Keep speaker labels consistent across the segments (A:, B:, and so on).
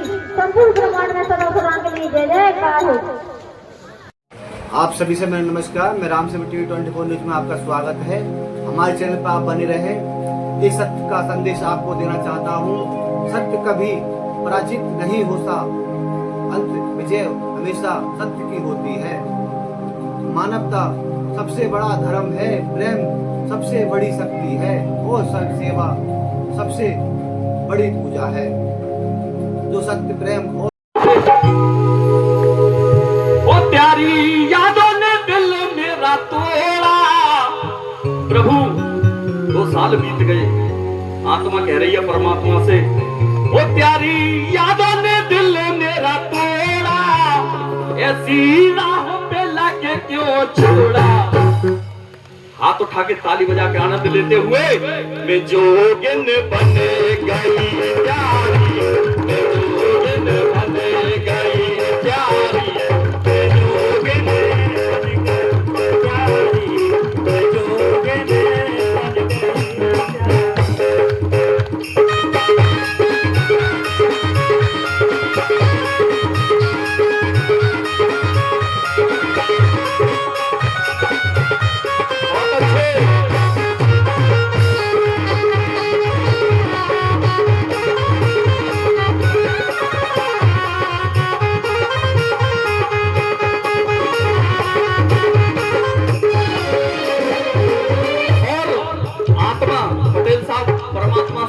A: संपूर्ण ब्रह्मांड में सदा सदा के लिए जय जयकार हो।
B: आप सभी से मेरा नमस्कार। मैं राम सेवा टीवी 24 न्यूज में आपका स्वागत है। हमारे चैनल पर आप बने रहे। इस सत्य का संदेश आपको देना चाहता हूँ। सत्य कभी पराजित नहीं होता, अंत विजय हमेशा सत्य की होती है। मानवता सबसे बड़ा धर्म है, प्रेम सबसे बड़ी शक्ति है और सेवा सबसे बड़ी पूजा है। जो सत्य प्रेम और
C: प्यारी यादों ने दिल मेरा तोड़ा। प्रभु 2 साल बीत गए, आत्मा कह रही है परमात्मा से, वो प्यारी यादों ने दिल मेरा तोड़ा, ऐसी राहों पे लाके क्यों छोड़ा। हाथ उठा के ताली बजा के आनंद लेते हुए, मैं जोगिन बन गई प्यारी, मैं जोगिन बन गई प्यारी, मैं जोगिन बन गई प्यारी, मैं जोगिन बन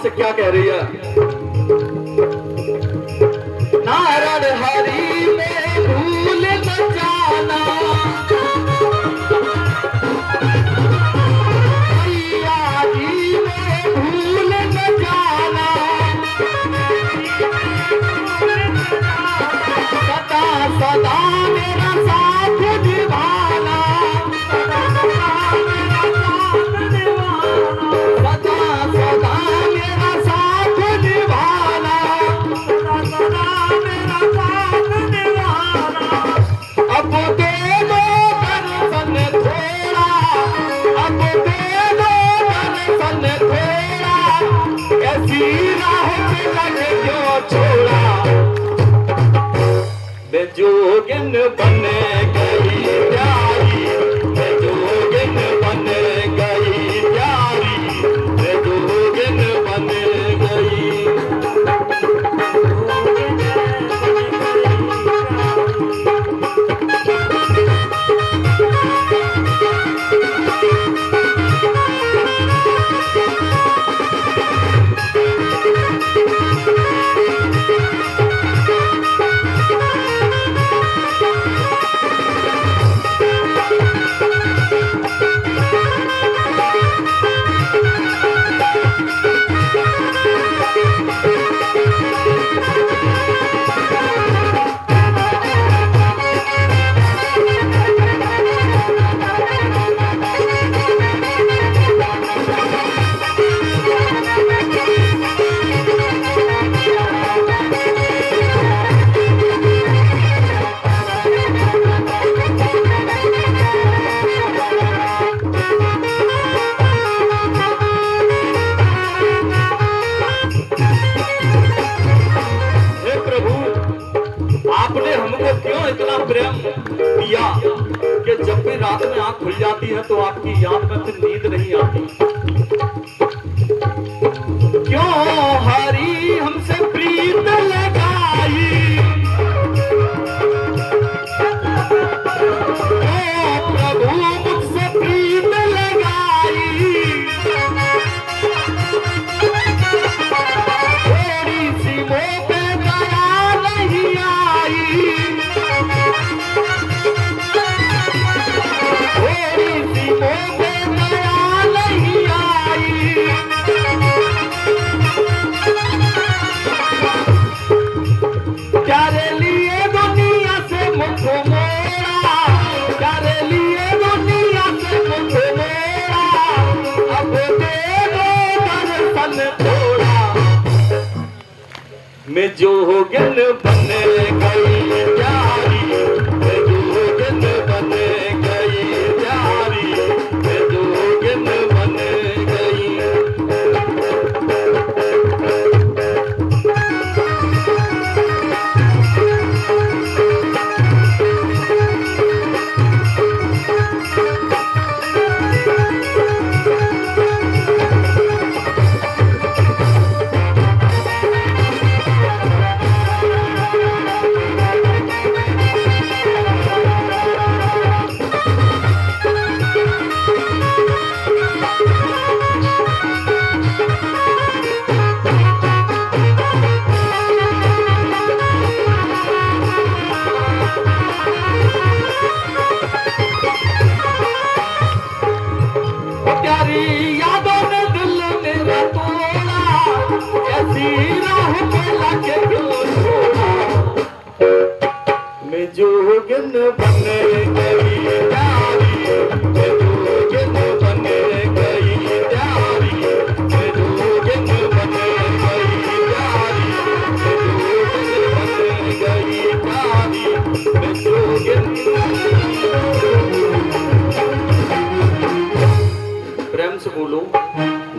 C: से क्या कह रही है। नारायण हरि में भूल न जाना, मैया जी में भूल न जाना, सदा सदा मेरा साथ निभाना, सदा सदा जोगिन बन गई प्यारी, मैं जोगिन बन गई प्यारी, मैं जोगिन बन गई। इतना प्रेम दिया कि जब भी रात में आंख खुल जाती है तो आपकी याद में फिर नींद नहीं आती। क्यों हरी हमसे प्रीत लगाई, प्रभु मुझसे प्रीत लगाई, थोड़ी सी मोह पे दया नहीं आई, मैं जोगिन बन गई प्यारी, मैं जोगिन बन गई प्यारी, मैं जोगिन बन गई।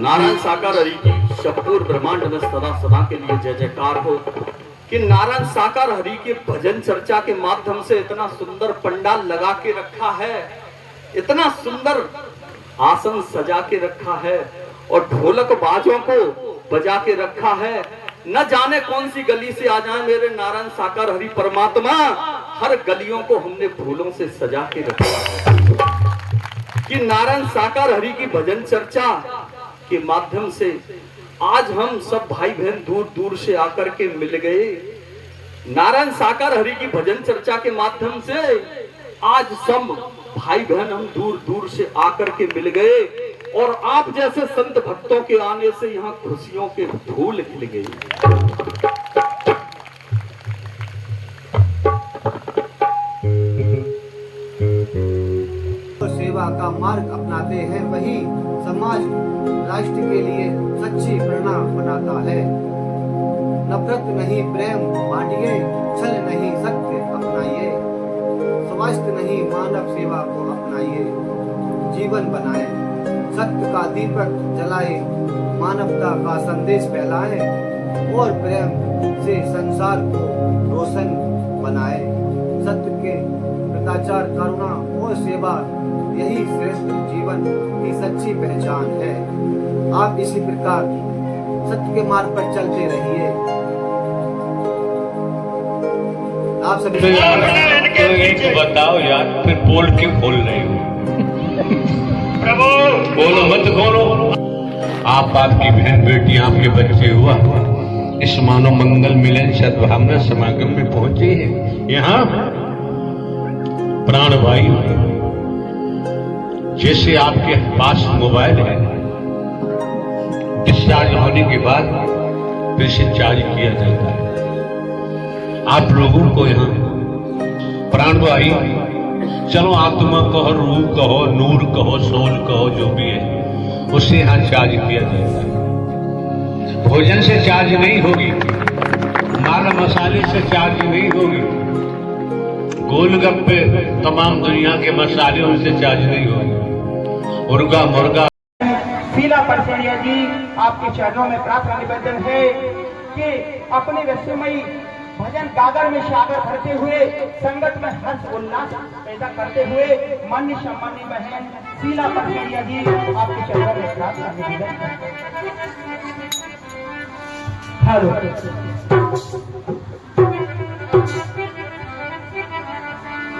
C: नारायण साकार हरि की शतपूर ब्रह्मांड में सदा सदा के लिए जय जयकार हो कि नारायण साकार हरि के भजन चर्चा के माध्यम से इतना सुंदर पंडाल लगा के रखा है, इतना सुंदर आसन सजा के रखा है और ढोलक बाजों को बजा के रखा है। न जाने कौन सी गली से आ जाए मेरे नारायण साकार हरि परमात्मा, हर गलियों को हमने फूलों से सजा के रखा है कि नारायण साकार हरि की भजन चर्चा के माध्यम से आज हम सब भाई बहन दूर दूर से आकर के मिल गए। नारायण साकार हरि की भजन चर्चा के माध्यम से आज सब भाई बहन हम दूर दूर से आकर के मिल गए और आप जैसे संत भक्तों के आने से यहाँ खुशियों के फूल खिल गए।
B: तो सेवा का मार्ग अपनाते हैं वही समाज राष्ट्र के लिए सच्ची प्रेरणा बनाता है। नफरत नहीं प्रेम बांटिए, छल नहीं सत्य अपनाइए, स्वास्थ्य नहीं मानव सेवा को अपनाइए, जीवन बनाए, सत्य का दीपक जलाए, मानवता का संदेश फैलाए और प्रेम से संसार को रोशन बनाए। सत्य के प्रताचार, करुणा और सेवा यही श्रेष्ठ जीवन की सच्ची पहचान है। आप इसी प्रकार सत्य के मार्ग पर चलते रहिए। आप सभी
D: तो एक बताओ यार, फिर बोल क्यों खोल रहे हो? प्रभु बोलो मत बोलो। आप आपकी बहन बेटी आपके बच्चे हुआ इस मानव मंगल मिलन सद्भावना समागम में पहुंचे हैं। यहाँ प्राण भाई जैसे आपके पास मोबाइल है, डिस्चार्ज होने के बाद फिर से चार्ज किया जाता है। आप लोगों को यहाँ प्राण भाई, चलो आत्मा कहो, रूह कहो, नूर कहो, सोल कहो, जो भी है उससे यहाँ चार्ज किया जाता है। भोजन से चार्ज नहीं होगी, माल मसाले से चार्ज नहीं होगी, गोलगप्पे तमाम दुनिया के मसाले उनसे चार्ज नहीं होगी, मुर्गा मुर्गा।
E: शीला परसेड़िया जी आपके चरणों में प्रार्थना निवेदन है कि अपने रस्मयी भजन गागर में सागर भरते हुए संगत में हर्ष उल्लास पैदा करते हुए मान्य सम्मानी बहन शीला परसेड़िया जी आपके चरणों में प्रार्थना निवेदन है। हेलो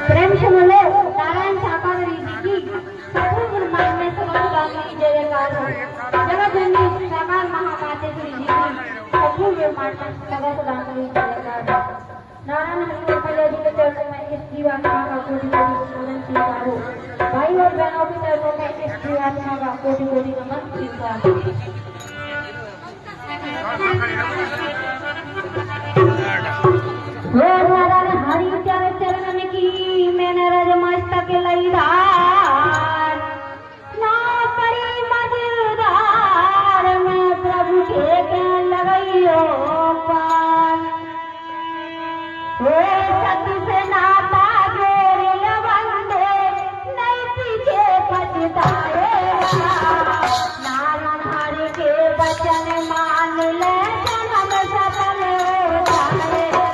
A: प्रेम से बोलो नारायण साकार हरि जी की सतगुरु ब्रह्मांड में सदा की जय जयकार हो। जगत जननी साकार महामातेश्वरी जी की सतगुरु ब्रह्मांड में सदा की जय जयकार हो। नारायण हरि जी के चरणों में इस जीवात्मा का कोटि कोटि नमन स्वीकार हो। भाई और बहनों के चरणों में इस जीवात्मा का कोटि कोटि नमन स्वीकार हो। नारायण हरि चरण की मैंने रज मस्तक लई धार, ना पड़ी मजदार मैं प्रभु के लगइयो पार। सती से नाता जोड़ बंदे नहीं पीछे पछताएगा। नारायण हरि के वचन मान ले जन्म सफल हो जाएगा।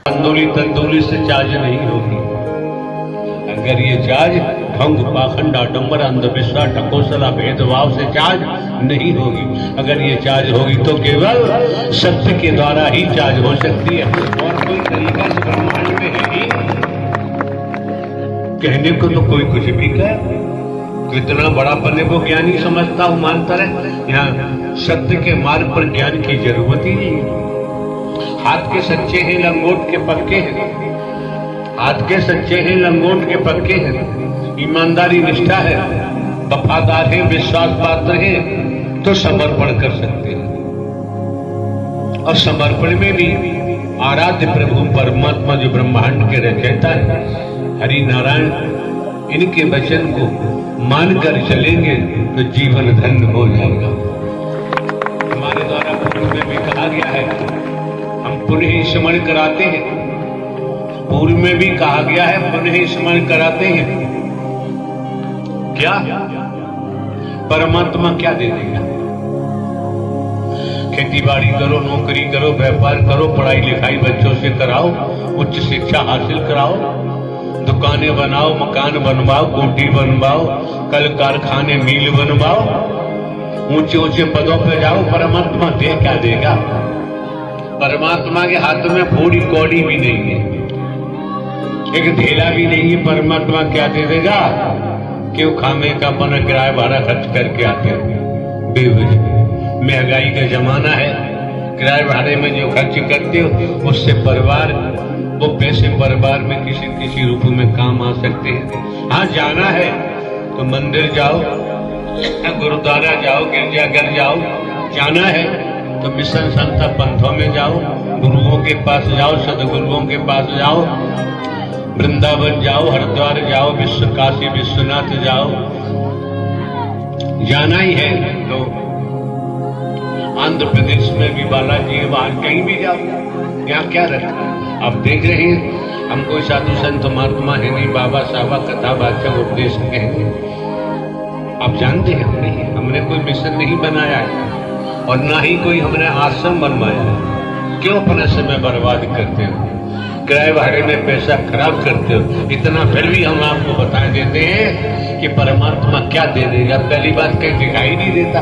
D: तंदूरी तंदूरी से चार्ज नहीं होगी। अगर ये चार्ज ढंग पाखंड आडम्बर अंधविश्वास टकोसला भेदभाव से चार्ज नहीं होगी, अगर ये चार्ज होगी तो केवल सत्य के द्वारा ही चार्ज हो सकती है और कोई तरीका से ब्रह्मांड में है ही। कहने को तो कोई कुछ भी कहे, कितना बड़ा अपने को ज्ञानी समझता हूं मानता रहे, यहाँ सत्य के मार्ग पर ज्ञान की जरूरत ही नहीं है। हाथ के सच्चे हैं लंगोट के पक्के हैं, हाथ के सच्चे हैं लंगोट के पक्के हैं, ईमानदारी निष्ठा है, वफादार है, विश्वास पात्र है तो समर्पण कर सकते हैं। और समर्पण में भी आराध्य प्रभु परमात्मा जो ब्रह्मांड के रचयिता है हरि नारायण, इनके वचन को मानकर चलेंगे तो जीवन धन्य हो जाएगा। हमारे द्वारा पूर्व में भी कहा गया है, हम पुनः स्मरण कराते हैं, पूर्व में भी कहा गया है पुनः स्मरण कराते हैं। क्या परमात्मा क्या दे देगा? खेती बाड़ी करो, नौकरी करो, व्यापार करो, पढ़ाई लिखाई बच्चों से कराओ, उच्च शिक्षा हासिल कराओ, दुकानें बनाओ, मकान बनवाओ, कोठी बनवाओ, कल कारखाने मिल बनवाओ, ऊंचे ऊंचे पदों पे जाओ, परमात्मा दे क्या देगा? परमात्मा के हाथ में फूड़ी कौड़ी भी नहीं है, एक ढेला भी नहीं है, परमात्मा क्या दे देगा? क्यों खामे का अपना किराया भाड़ा खर्च करके आते हैं बेवजह। महंगाई का जमाना है, किराए भाड़े में जो खर्च करते हो उससे परिवार, वो पैसे परिवार में किसी किसी रूप में काम आ सकते हैं। हाँ, जाना है तो मंदिर जाओ, गुरुद्वारा जाओ, गिरजाघर जाओ, जाना है तो मिशन संस्था पंथों में जाओ, गुरुओं के पास जाओ, सदगुरुओं के पास जाओ, वृंदावन जाओ, हरिद्वार जाओ, विश्व काशी विश्वनाथ जाओ, जाना ही है तो आंध्र प्रदेश में भी बालाजी, वहां कहीं भी जाओ, यहाँ क्या रखा? आप देख रहे हैं हम कोई साधु संत महात्मा है नहीं, बाबा साहबा कथा बाचक उपदेश कहेंगे। आप जानते हैं हमने कोई मिशन नहीं बनाया है और ना ही कोई हमने आश्रम बनवाया है। क्यों अपना समय बर्बाद करते हो, किराए भाड़े में पैसा खराब करते हो। इतना फिर भी हम आपको बता देते हैं कि परमात्मा क्या दे देगा। पहली बात कहीं दिखाई नहीं देता,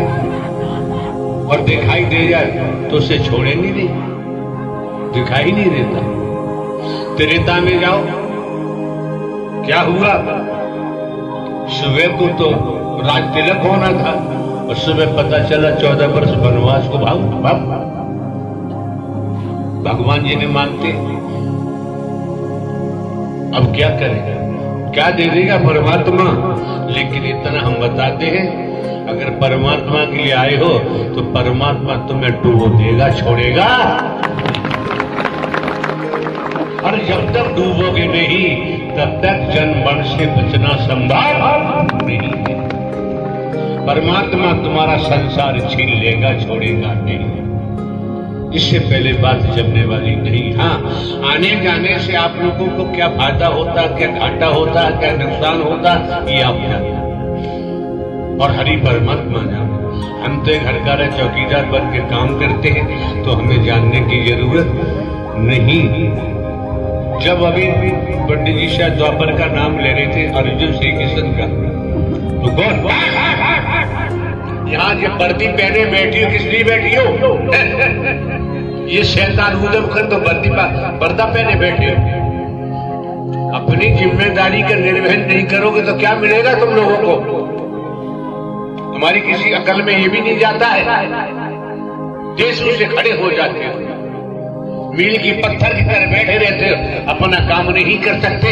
D: और दिखाई दे जाए तो उसे छोड़ेंगे नहीं, दिखाई नहीं देता। त्रेता में जाओ, क्या हुआ, सुबह को तो राज तिलक होना था और सुबह पता चला 14 वर्ष वनवास को भगवान जी ने मांगते। अब क्या करेगा, क्या दे देगा परमात्मा। लेकिन इतना हम बताते हैं, अगर परमात्मा के लिए आए हो तो परमात्मा तुम्हें डूबो देगा, छोड़ेगा। और जब तक डूबोगे नहीं तब तक जन्म मरण से बचना संभव नहीं है। परमात्मा तुम्हारा संसार छीन लेगा, छोड़ेगा नहीं। इससे पहले बात जमने वाली नहीं। हाँ, आने जाने से आप लोगों को क्या फायदा होता, क्या घाटा होता, क्या नुकसान होता, ये आप जानते और हरि परमात्मा जाने। हम तो घर का चौकीदार बन के काम करते हैं, तो हमें जानने की जरूरत नहीं। जब अभी पंडित जी शायद द्वापर का नाम ले रहे थे, अर्जुन श्री कृष्ण का, तो कौन यहाँ जो वर्दी पहने बैठी हो, किस लिए बैठी हो? ये शैतान उदम कर तो पर्दा पहने बैठे हो। अपनी जिम्मेदारी का निर्वहन नहीं करोगे तो क्या मिलेगा तुम लोगों को? तुम्हारी किसी अकल में ये भी नहीं जाता है, देश से खड़े हो जाते हो, मील की पत्थर की तरह बैठे रहते हो, अपना काम नहीं कर सकते।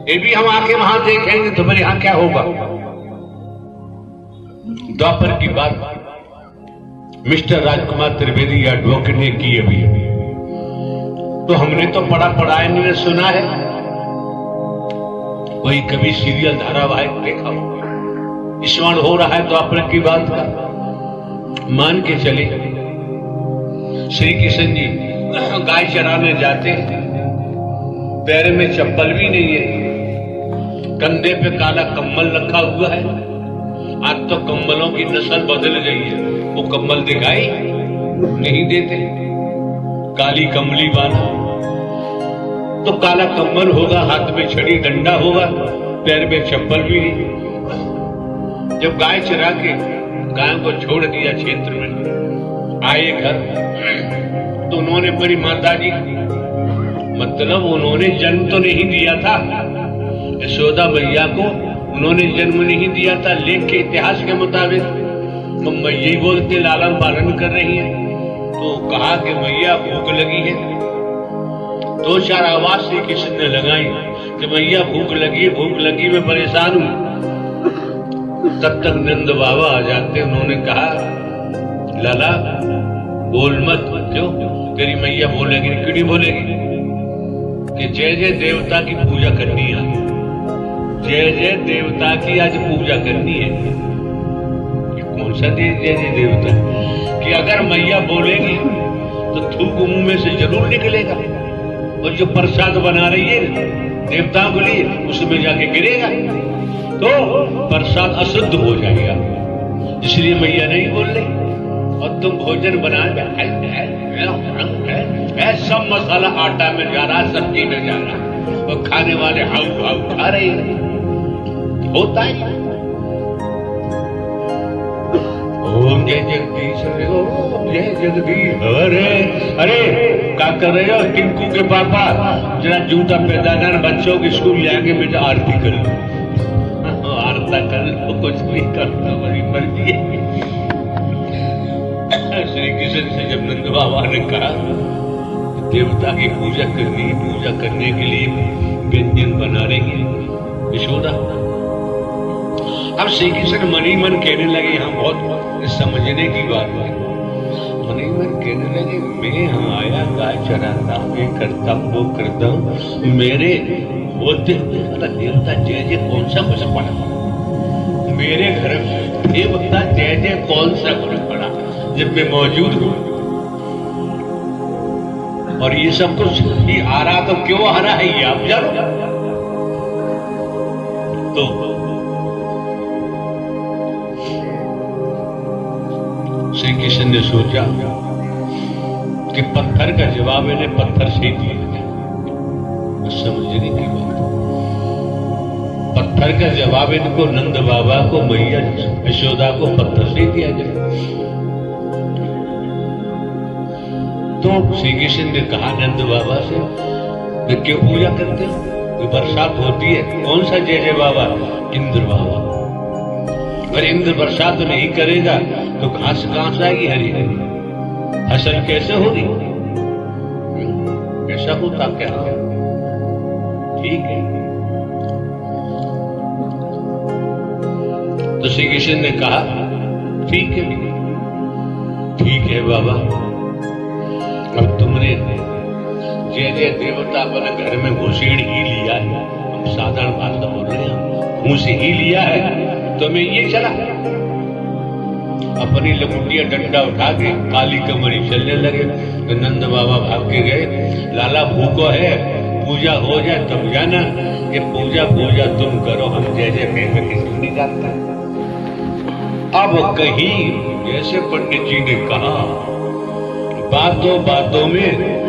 D: ये भी हम आके वहां देखेंगे तुम्हारे यहां क्या होगा। द्वापर की बात मिस्टर राजकुमार त्रिवेदी एडवोकेट ने की अभी, तो हमने तो पढ़ा है, सुना है। वही कभी सीरियल धारावाहिक देखा हो, स्मरण हो रहा है द्वापर की बात का। मान के चले श्री कृष्ण जी गाय चराने जाते हैं, पैर में चप्पल भी नहीं है, कंधे पे काला कम्बल रखा हुआ है। आज तो कम्बलों की नस्ल बदल गई है, वो कम्बल दिखाई नहीं देते, काली कमली वाला। तो काला कम्बल होगा, हाथ में छड़ी डंडा होगा, पैर में चप्पल भी नहीं। जब गाय चरा के गाय को छोड़ दिया क्षेत्र में, आए घर तो उन्होंने बड़ी माता जी, मतलब उन्होंने जन्म तो नहीं दिया था, यशोदा मैया को उन्होंने जन्म नहीं दिया था। लेख के इतिहास के मुताबिक तो मैया ही बोलते लालन पालन कर रही है। तो कहा कि मैया भूख लगी है, 2-4 आवाज श्री कृष्ण ने लगाई कि मैया भूख लगी मैं परेशान हूं। तब तक नंद बाबा आ जाते, उन्होंने कहा लाला बोल मत, क्यों? तेरी मैया बोलेगी, क्यों नहीं बोलेगी? कि जय जय देवता की पूजा करनी है, जय जय देवता की आज पूजा करनी है। ये कौन सा जय जय देवता? कि अगर मैया बोलेगी तो थूक मुंह में से जरूर निकलेगा, और जो प्रसाद बना रही है देवताओं के लिए उसमें जाके गिरेगा तो प्रसाद अशुद्ध हो जाएगा। इसलिए मैया नहीं बोल रही। और तुम भोजन बना सब मसाला आटा में जा रहा, सब्जी में जा रहा, और खाने वाले हाउ हाउ खा रहे हैं। होता है। ओम जय जगदीश, ओम जय जगदीश। अरे क्या कर रहे हो टिंकू के पापा? जरा जूता पैदा कर, बच्चों के स्कूल ले आके बेटा आरती कर लो। आरती कर लो, कुछ नहीं करता, बड़ी मर्जी है। श्री कृष्ण से जब नंद बाबा ने कहा देवता की पूजा करनी, पूजा करने के लिए व्यंजन बना रही है यशोदा। अब श्री कृष्ण मन ही मन कहने लगे, यहाँ बहुत समझने की बात है। मन ही मन कहने लगे, मैं यहाँ आया गाय चराता हूँ, ये करता हूँ, वो करता हूँ, मेरे होते देवता जय जय कौन सा मुझे पड़ा? मेरे घर देवता जय जय कौन सा मुझे पड़ा जब मैं मौजूद हूँ? और ये सब कुछ ही आ रहा तो क्यों आ रहा है ये आप जानो। तो श्री कृष्ण ने सोचा कि पत्थर का जवाब इन्हें पत्थर से ही दिया जाए। समझने की बात, पत्थर का जवाब इनको नंद बाबा को, मैया यशोदा को पत्थर से दिया जाए। तो श्री कृष्ण ने कहा नंद बाबा से, वे क्यों पूजा करते हो? बरसात होती है, कौन सा जय जय बाबा? इंद्र बाबा। अगर इंद्र बरसात नहीं करेगा तो घास कहां से आएगी हरी हरी? फसल कैसे होगी? कैसा होता क्या? ठीक है। तो श्री कृष्ण ने कहा ठीक है, ठीक है बाबा, अब तुमने जय जय देवता अपने घर में घुसेड़ ही लिया है, हम साधारण भाषा बोल रहे हैं, घूस ही लिया है, तो मैं ये चला अपनी लकुटिया डंडा उठा के काली कमरी चलने लगे। तो नंद बाबा भाग के गए, लाला भूखो है, पूजा हो जाए तब जाना, ये पूजा पूजा तुम करो, हम जय जय में किसी नहीं जाता। अब कहीं जैसे पंडित जी ने कहा, बातों बातों में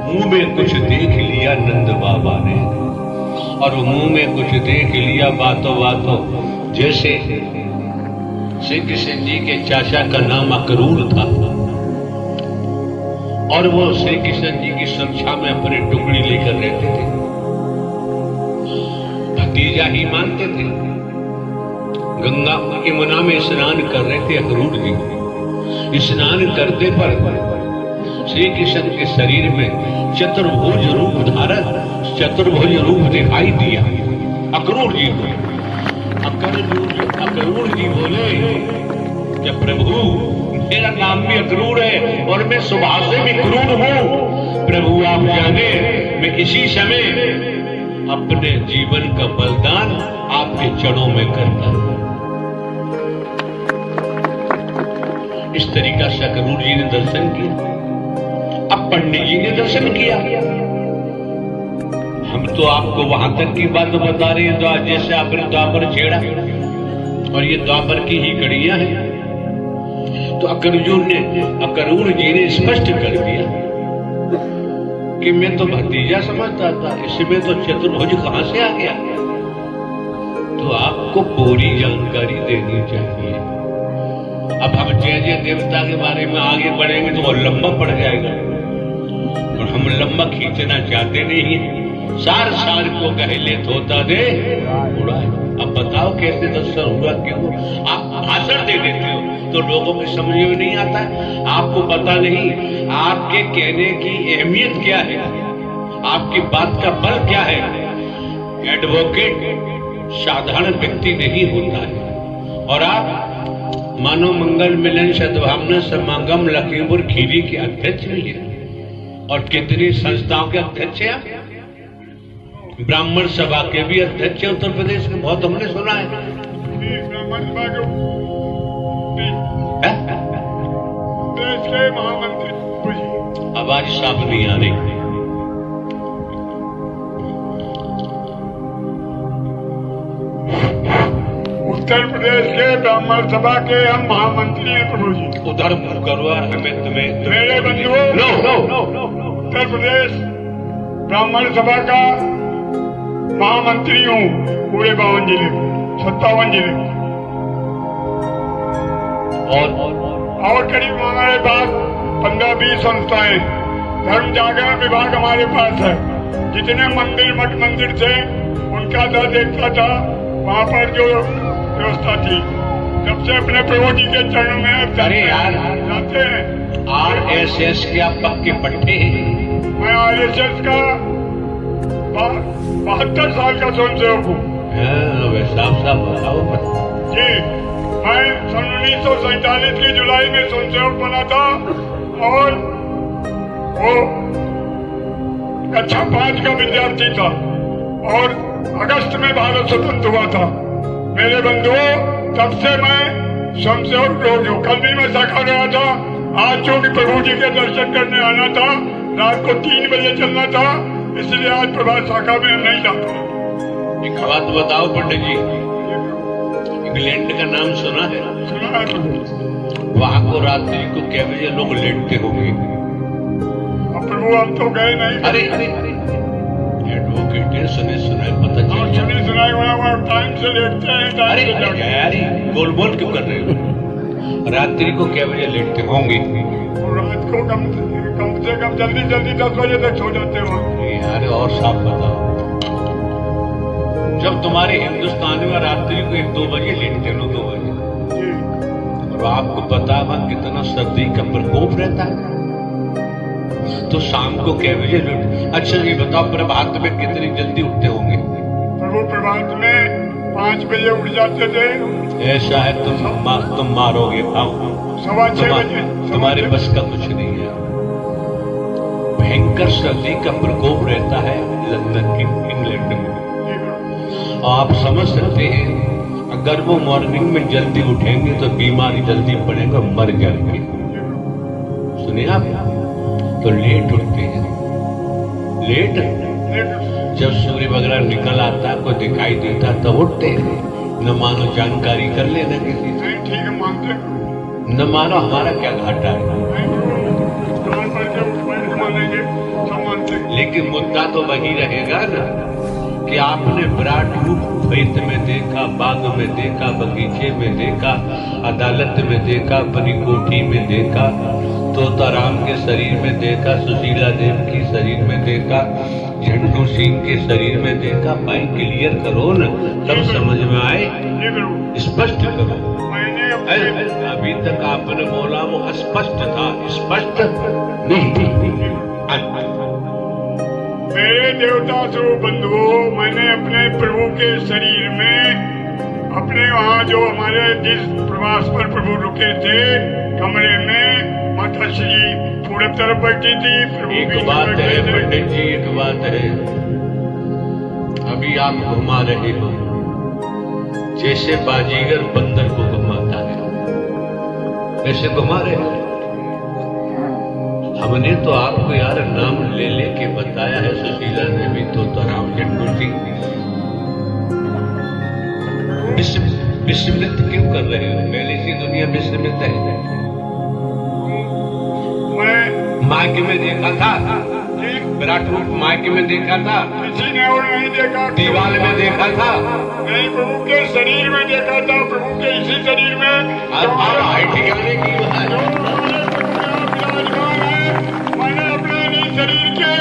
D: मुंह में कुछ देख लिया नंद बाबा ने, और मुंह में कुछ देख लिया बातों बातों। जैसे श्री कृष्ण जी के चाचा का नाम अक्रूर था, और वो श्री कृष्ण जी की सुरक्षा में अपनी टुकड़ी लेकर रहते थे, भतीजा ही मानते थे। गंगा के मुना में स्नान कर रहे थे अक्रूर जी। स्नान करते पर श्री कृष्ण के शरीर में चतुर्भुज रूप धारण, चतुर्भुज रूप दिखाई दिया अक्रूर जी को। अक्रूर जी बोले कि प्रभु मेरा नाम भी अक्रूर है और मैं स्वभाव से भी क्रूर हूं। प्रभु आप जाने मैं इसी समय अपने जीवन का बलिदान आपके चरणों में करता हूं। इस तरीका से अक्रूर जी ने दर्शन किया। अब पंडित जी ने दर्शन किया। हम तो आपको वहां तक की बात बता रहे हैं, तो आज जैसे आपने द्वापर छेड़ा और ये द्वापर की ही कड़ियां हैं। तो अक्रूर जी ने स्पष्ट कर दिया कि मैं तो भतीजा समझता था, इसमें तो चतुर्भुज कहां से आ गया। तो आपको पूरी जानकारी देनी चाहिए। अब हम जय जय देवता के बारे में आगे बढ़ेंगे तो वो लंबा पड़ जाएगा, और हम लंबा खींचना चाहते नहीं है। सार सार को कहे ले धोता दे उड़ा। अब बताओ कैसे दर्शन हुआ? क्यों आप भाषण दे देते हो तो लोगों को समझ में नहीं आता है। आपको पता नहीं आपके कहने की अहमियत क्या है, आपकी बात का बल क्या है। एडवोकेट साधारण व्यक्ति नहीं होता है। और आप मानव मंगल मिलन सद्भावना समागम लखीमपुर खीरी के अध्यक्ष भी हैं, और कितनी संस्थाओं के अध्यक्ष हैं। ब्राह्मण सभा के भी अध्यक्ष है उत्तर प्रदेश में, बहुत हमने सुना है।
F: ब्राह्मण सभा देश के महामंत्री।
D: आवाज साफ नहीं आ रही।
F: उत्तर प्रदेश के ब्राह्मण सभा के हम महामंत्री हैं प्रभु जी।
D: उधर मुंह करो, हमें तुम्हें
F: मेरे बंधुओं, उत्तर प्रदेश ब्राह्मण सभा का महामंत्री हूँ पूरे 52 जिले, 57 जिले। और करीब हमारे पास 15-20 संस्थाएं, धर्म जागरण विभाग हमारे पास है। जितने मंदिर मठ मंदिर थे उनका दर देखता था, वहाँ पर जो व्यवस्था थी। जब से अपने प्रभु जी के चरणों में
D: अरे यार
F: जाते हैं।
D: RSS के आप पक्के पट्टे हैं।
F: मैं RSS का 72 साल का स्वयंसेवक हूँ।
D: साफ साफ बताओ।
F: जी, मैं सन 1947 की जुलाई में स्वयंसेवक बना था, और वो कक्षा 5 का विद्यार्थी था, और अगस्त में भारत स्वतंत्र हुआ था। मेरे बंधुओं, तब से मैं स्वयंसेवक रोज हूँ। कल भी मैं शाखा गया था। आज चूंकि प्रभु जी के दर्शन करने आना था, रात को 3 बजे चलना था, इसलिए आज प्रभात शाखा में नहीं जाता।
D: एक बात बताओ पंडित जी, इंग्लैंड का नाम सुना है?
F: सुना है प्रभु।
D: वहां को रात्रि को क्या बजे लोग लेटते होंगे?
F: अब प्रभु हम तो गए नहीं।
D: अरे अरे अरे एडवोकेट है, सुने सुनाए पता
F: और
D: चल
F: सुनी सुनाई हुआ टाइम से लेटते हैं, टाइम
D: अरे
F: से
D: अरे
F: जागते हैं।
D: यार गोलमोल क्यों कर रहे हो? रात्रि को क्या बजे लेटते होंगे?
F: और रात को कम से कम जल्दी जल्दी 10 बजे तक सो जाते हो।
D: यार और साफ बताओ, जब तुम्हारे हिंदुस्तान में रात्रि को 1-2 बजे लेटते हो, 2 बजे,
F: जी
D: और आपको पता है कितना सर्दी का प्रकोप रहता है, तो शाम को क्या बजे लेट? अच्छा ये बताओ, प्रभात में कितनी जल्दी उठते होंगे?
F: प्रभु प्रभात में 5 बजे उठ जाते थे।
D: ऐसा है तुम मारोगे पाओ,
F: 6:15 बजे
D: तुम्हारे बस का कुछ नहीं है। भयंकर सर्दी का प्रकोप रहता है लंदन की, इंग्लैंड में। आप समझ सकते हैं, अगर वो मॉर्निंग में जल्दी उठेंगे तो बीमारी जल्दी पड़ेगा, मर जाएंगे। सुनिए आप, तो लेट उठते हैं, लेट जब सूर्य वगैरह निकल आता है, कोई दिखाई देता तो उठते हैं। न मानो जानकारी कर लेना किसी से,
F: नहीं ठीक है मानते हैं।
D: न मानो हमारा क्या घाटा है,
F: दुकान पर के उठ बैठ के मानेंगे, सब मानते हैं।
D: लेकिन मुद्दा तो वही रहेगा ना कि आपने विराट रूप खेत में देखा, बाग में देखा, बगीचे में देखा, अदालत में देखा, अपनी कोठी में देखा, तोताराम के शरीर में देखा, सुशीला देव की शरीर में देखा, झंडू सिंह के शरीर में देखा। भाई क्लियर करो ना, तब समझ में आए,
F: जी प्रभु,
D: स्पष्ट करो।
F: मैंने अपने
D: अभी तक आपने बोला वो अस्पष्ट था, स्पष्ट नहीं।
F: मेरे देवता सो बंधुओं, मैंने अपने प्रभु के शरीर में, अपने वहाँ जो हमारे जिस प्रवास पर प्रभु रुके थे कमरे में, माता श्री पूरब तरफ बैठी थी, प्रभु
D: एक
F: बीच में
D: बात
F: बैठे
D: है
F: थे।
D: पंडित जी, एक बात है, अभी आप घुमा रहे हो जैसे बाजीगर बंदर को घुमाता है, वैसे घुमा रहे हो। हमने तो आपको यार नाम ले लेके बताया है, सुशीला देवी, तोताराम, झंडू सिंह। विस्मृत क्यों कर रहे हो? पहले सी दुनिया विस्मृत है।
F: मैं
D: मायके में देखा था, विराट रूप मायके में देखा था,
F: किसी ने और नहीं देखा,
D: दीवाल में देखा था,
F: नहीं प्रभु के शरीर में देखा था, प्रभु के इसी शरीर में
D: और हाइट ठिकाने की बात है।
F: विराजमान है। मैंने अपने इस शरीर के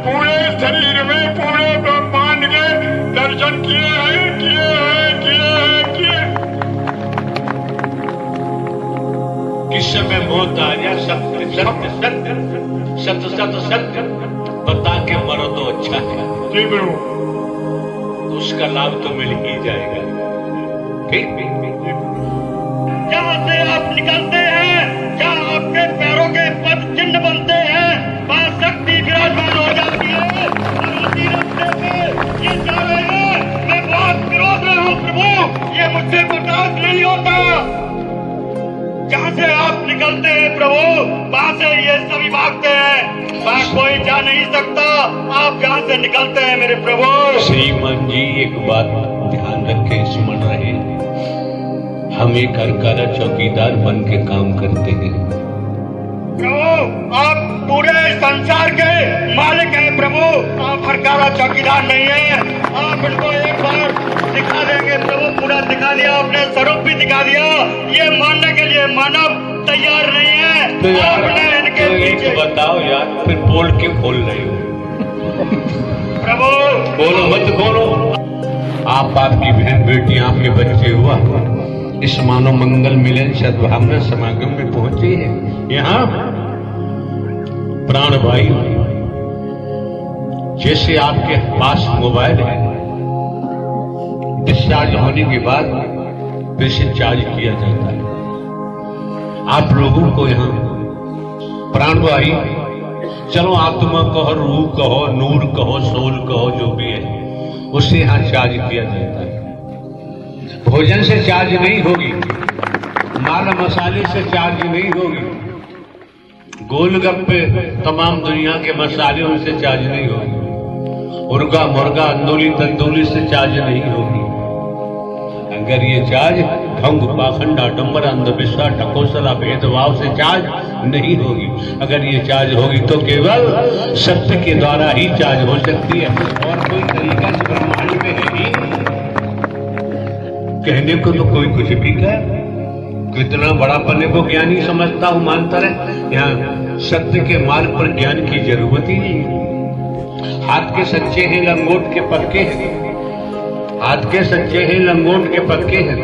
F: पूरे शरीर में पूरे ब्रह्मांड के दर्शन किए हैं, किए हैं, किए हैं, किए।
D: किस समय मौत आ जाए, सत्य सत्य सत्य सत्य सत्य सत्य बता के मरो तो अच्छा है,
F: जी प्रभु,
D: तो उसका लाभ तो मिल ही जाएगा। ठीक,
C: जहाँ से आप निकलते हैं, जहाँ आपके पैरों के पद चिन्ह बनते हैं, वहाँ शक्ति विराजमान हो जाती है। और उसी रास्ते पे ये जा रहे हैं। मैं बहुत विरोध में हूँ प्रभु, ये मुझसे बर्दाश्त नहीं होता। जहाँ से आप निकलते हैं प्रभु, वहाँ से ये सभी भागते हैं, वहाँ कोई जा नहीं सकता। आप जहाँ से निकलते हैं मेरे प्रभु।
D: श्रीमान जी एक बात ध्यान रखें, स्मरण रहे, हम एक हरकारा चौकीदार बन के काम करते हैं।
C: प्रभु आप पूरे संसार के मालिक हैं प्रभु, आप हरकारा चौकीदार नहीं है। आप इनको एक बार दिखा देंगे प्रभु, पूरा दिखा दिया, अपने स्वरूप भी दिखा दिया। ये मानने के लिए मानव तैयार नहीं है।
D: तो यार
C: आपने इनके
D: तो एक
C: पीछे
D: बताओ यार, फिर बोल क्यों खोल रहे हो?
C: प्रभु
D: बोलो मत बोलो। आप, आपकी बहन बेटी, आपके बच्चे हुआ इस मानव मंगल मिलन सद्भावना समागम में पहुंचे हैं। यहाँ प्राण भाई, जैसे आपके पास मोबाइल है, डिस्चार्ज होने के बाद फिर से चार्ज किया जाता है। आप लोगों को यहाँ प्राण भाई, चलो आत्मा कहो, रूह कहो, नूर कहो, सोल कहो, जो भी है उससे यहाँ चार्ज किया जाता है। भोजन से चार्ज नहीं होगी, माल मसाले से चार्ज नहीं होगी, गोलगप्पे तमाम दुनिया के मसाले उनसे चार्ज नहीं होगी, मुर्गा मुर्गा अंदोली तंदूरी से चार्ज नहीं होगी। अगर ये चार्ज ढंग पाखंड आडम्बर अंधविश्वास ढकोसला भेदभाव से चार्ज नहीं होगी, अगर ये चार्ज होगी तो केवल सत्य के द्वारा ही चार्ज हो सकती है, और कोई तरीका इस ब्रह्मांड में है ही नहीं। कहने को तो कोई कुछ भी कहे, कितना बड़ा पन्ने को ज्ञानी समझता हूं, मानता रहे। यहाँ सत्य के मार्ग पर ज्ञान की जरूरत ही नहीं। हाथ के सच्चे हैं, लंगोट के पक्के हैं। हाथ के सच्चे हैं, लंगोट के पक्के हैं।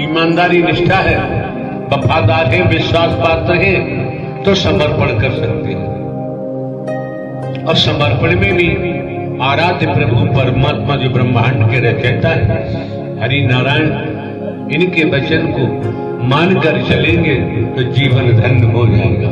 D: ईमानदारी निष्ठा है, वफादार है, विश्वास पात्र है, तो समर्पण कर सकते हैं। और समर्पण में भी आराध्य प्रभु परमात्मा जो ब्रह्मांड के रचयिता है हरि नारायण, इनके वचन को मानकर चलेंगे तो जीवन धन्य हो जाएगा।